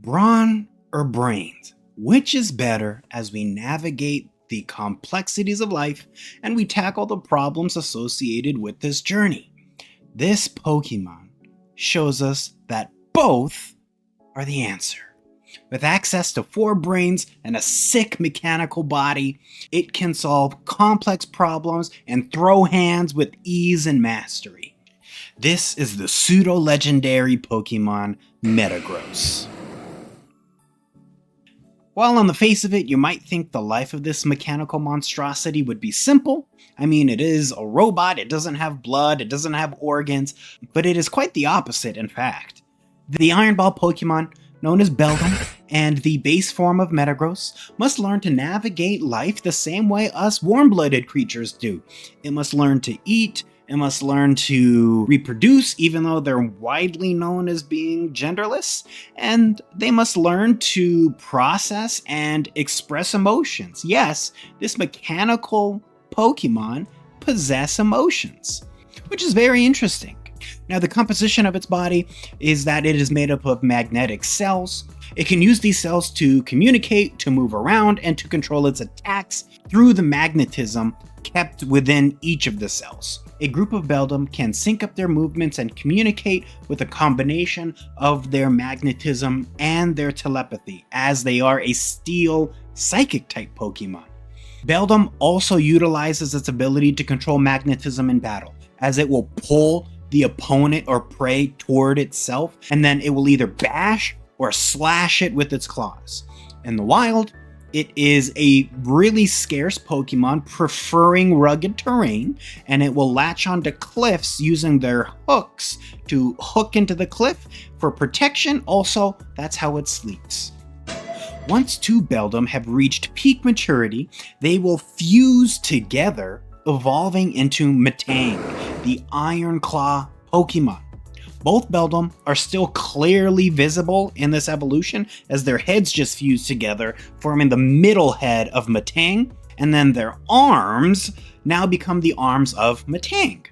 Brawn or brains? Which is better as we navigate the complexities of life and we tackle the problems associated with this journey? This Pokemon shows us that both are the answer. With access to 4 brains and a sick mechanical body, it can solve complex problems and throw hands with ease and mastery. This is the pseudo-legendary Pokemon Metagross. While on the face of it, you might think the life of this mechanical monstrosity would be simple. I mean, it is a robot, it doesn't have blood, it doesn't have organs, but it is quite the opposite, in fact. The Iron Ball Pokemon, known as Beldum, and the base form of Metagross, must learn to navigate life the same way us warm-blooded creatures do. It must learn to eat, it must learn to reproduce, even though they're widely known as being genderless, and they must learn to process and express emotions. Yes, this mechanical Pokemon possess emotions, which is very interesting. Now, the composition of its body is that it is made up of magnetic cells. It can use these cells to communicate, to move around, and to control its attacks through the magnetism kept within each of the cells. A group of Beldum can sync up their movements and communicate with a combination of their magnetism and their telepathy, as they are a steel psychic type Pokemon. Beldum also utilizes its ability to control magnetism in battle, as it will pull the opponent or prey toward itself, and then it will either bash or slash it with its claws. In the wild, it is a really scarce Pokemon preferring rugged terrain, and it will latch onto cliffs using their hooks to hook into the cliff for protection. Also, that's how it sleeps. Once 2 Beldum have reached peak maturity, they will fuse together, evolving into Metang, the Iron Claw Pokemon. Both Beldum are still clearly visible in this evolution, as their heads just fuse together, forming the middle head of Metang, and then their arms now become the arms of Metang.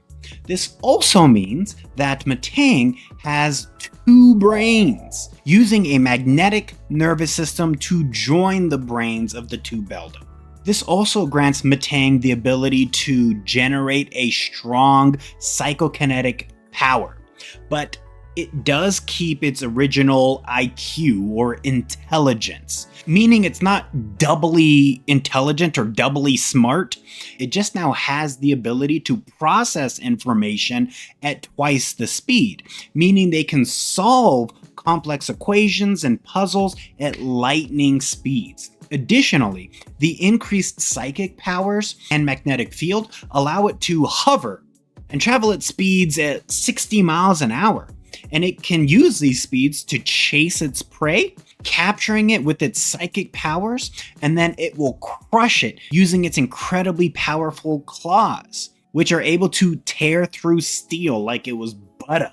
This also means that Metang has 2 brains, using a magnetic nervous system to join the brains of the 2 Beldum. This also grants Metang the ability to generate a strong psychokinetic power, but it does keep its original IQ or intelligence, meaning it's not doubly intelligent or doubly smart. It just now has the ability to process information at twice the speed, meaning they can solve complex equations and puzzles at lightning speeds. Additionally, the increased psychic powers and magnetic field allow it to hover and travel at speeds at 60 miles an hour. And it can use these speeds to chase its prey, capturing it with its psychic powers, and then it will crush it using its incredibly powerful claws, which are able to tear through steel like it was butter.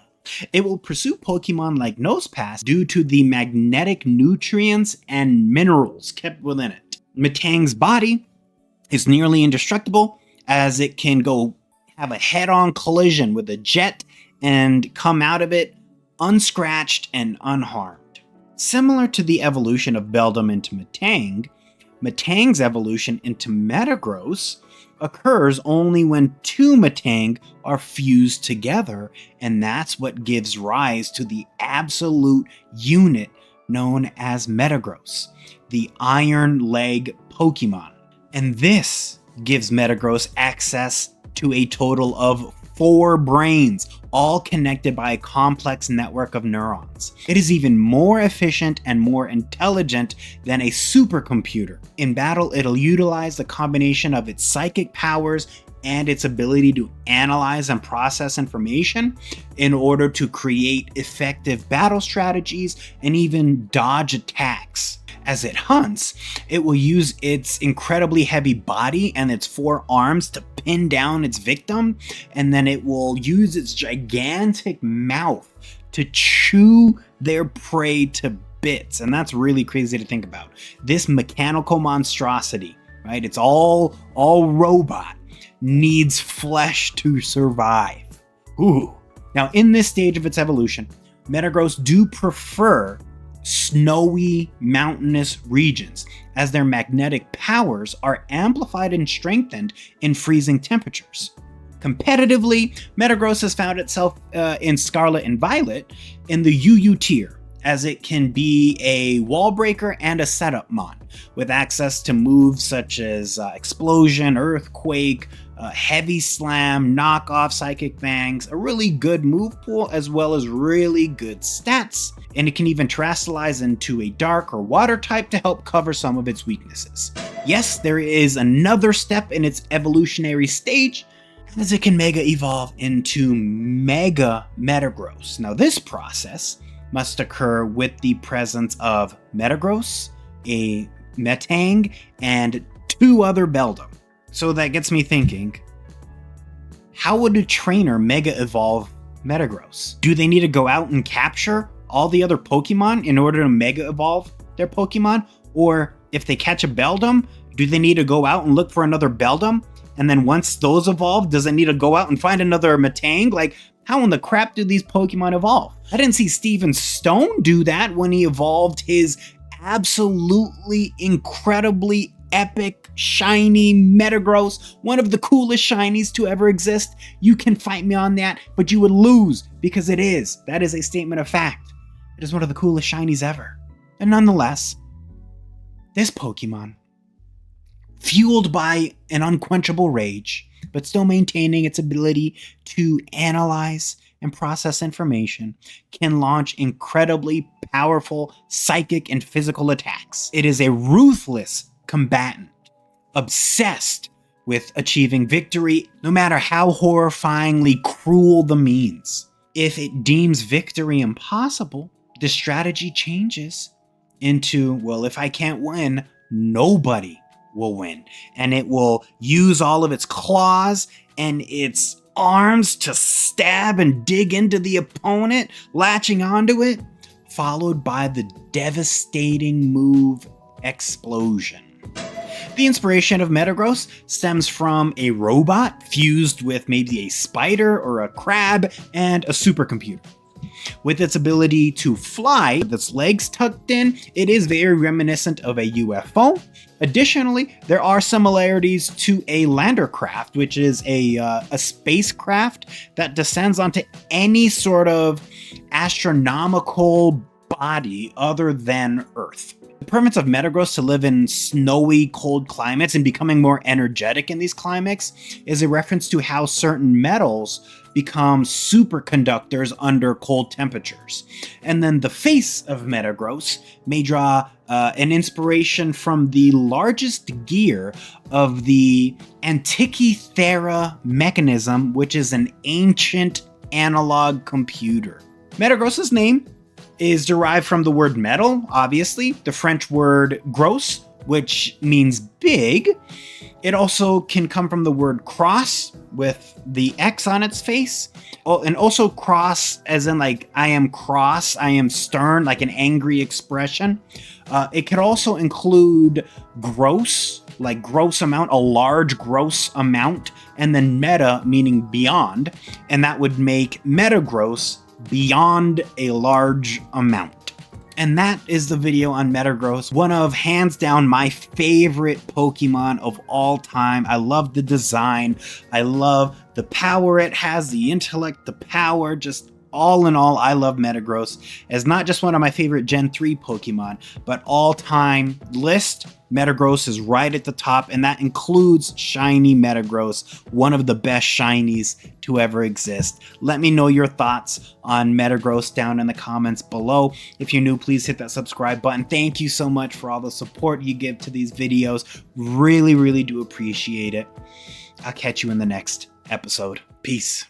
It will pursue Pokemon like Nosepass due to the magnetic nutrients and minerals kept within it. Metang's body is nearly indestructible, as it can go have a head-on collision with a jet and come out of it unscratched and unharmed. Similar to the evolution of Beldum into Metang, Metang's evolution into Metagross occurs only when 2 Metang are fused together, and that's what gives rise to the absolute unit known as Metagross, the Iron Leg Pokemon. And this gives Metagross access to a total of 4 brains, all connected by a complex network of neurons. It is even more efficient and more intelligent than a supercomputer. In battle, it'll utilize the combination of its psychic powers and its ability to analyze and process information in order to create effective battle strategies and even dodge attacks. As it hunts, it will use its incredibly heavy body and its 4 arms to pin down its victim, and then it will use its gigantic mouth to chew their prey to bits. And that's really crazy to think about. This mechanical monstrosity, right? It's all robot, needs flesh to survive. Ooh. Now, in this stage of its evolution, Metagross do prefer snowy, mountainous regions, as their magnetic powers are amplified and strengthened in freezing temperatures. Competitively, Metagross has found itself in Scarlet and Violet in the UU tier, as it can be a wall breaker and a setup mon, with access to moves such as Explosion, Earthquake, Heavy Slam, Knock Off, Psychic Fangs, a really good move pool, as well as really good stats, and it can even terrestrialize into a Dark or Water type to help cover some of its weaknesses. Yes, there is another step in its evolutionary stage, as it can Mega Evolve into Mega Metagross. Now this process must occur with the presence of Metagross, a Metang, and 2 other Beldum. So that gets me thinking, how would a trainer Mega Evolve Metagross? Do they need to go out and capture all the other Pokemon in order to Mega Evolve their Pokemon? Or if they catch a Beldum, do they need to go out and look for another Beldum? And then once those evolve, does it need to go out and find another Metang? Like, how in the crap do these Pokemon evolve? I didn't see Steven Stone do that when he evolved his absolutely incredibly epic shiny Metagross, one of the coolest shinies to ever exist. You can fight me on that, but you would lose, because that is a statement of fact. It is one of the coolest shinies ever. And nonetheless, this Pokemon, fueled by an unquenchable rage, but still maintaining its ability to analyze and process information, can launch incredibly powerful psychic and physical attacks. It is a ruthless combatant, obsessed with achieving victory, no matter how horrifyingly cruel the means. If it deems victory impossible, the strategy changes into, well, if I can't win, nobody will win. And it will use all of its claws and its arms to stab and dig into the opponent, latching onto it, followed by the devastating move Explosion. The inspiration of Metagross stems from a robot fused with maybe a spider or a crab and a supercomputer. With its ability to fly with its legs tucked in, it is very reminiscent of a UFO. Additionally, there are similarities to a landercraft, which is a spacecraft that descends onto any sort of astronomical body other than Earth. The preference of Metagross to live in snowy, cold climates and becoming more energetic in these climates is a reference to how certain metals become superconductors under cold temperatures. And then the face of Metagross may draw an inspiration from the largest gear of the Antikythera mechanism, which is an ancient analog computer. Metagross's name is derived from the word metal, obviously, the French word gros, which means big. It also can come from the word cross with the X on its face. Oh, and also cross as in like, I am cross, I am stern, like an angry expression. It could also include gross, like gross amount, a large gross amount, and then meta meaning beyond, and that would make Metagross beyond a large amount. And that is the video on Metagross, one of hands down my favorite Pokemon of all time. I love the design, I love the power it has, the intellect, the power, just all in all, I love Metagross as not just one of my favorite Gen 3 Pokemon, but all-time list. Metagross is right at the top, and that includes Shiny Metagross, one of the best shinies to ever exist. Let me know your thoughts on Metagross down in the comments below. If you're new, please hit that subscribe button. Thank you so much for all the support you give to these videos. Really, really do appreciate it. I'll catch you in the next episode. Peace.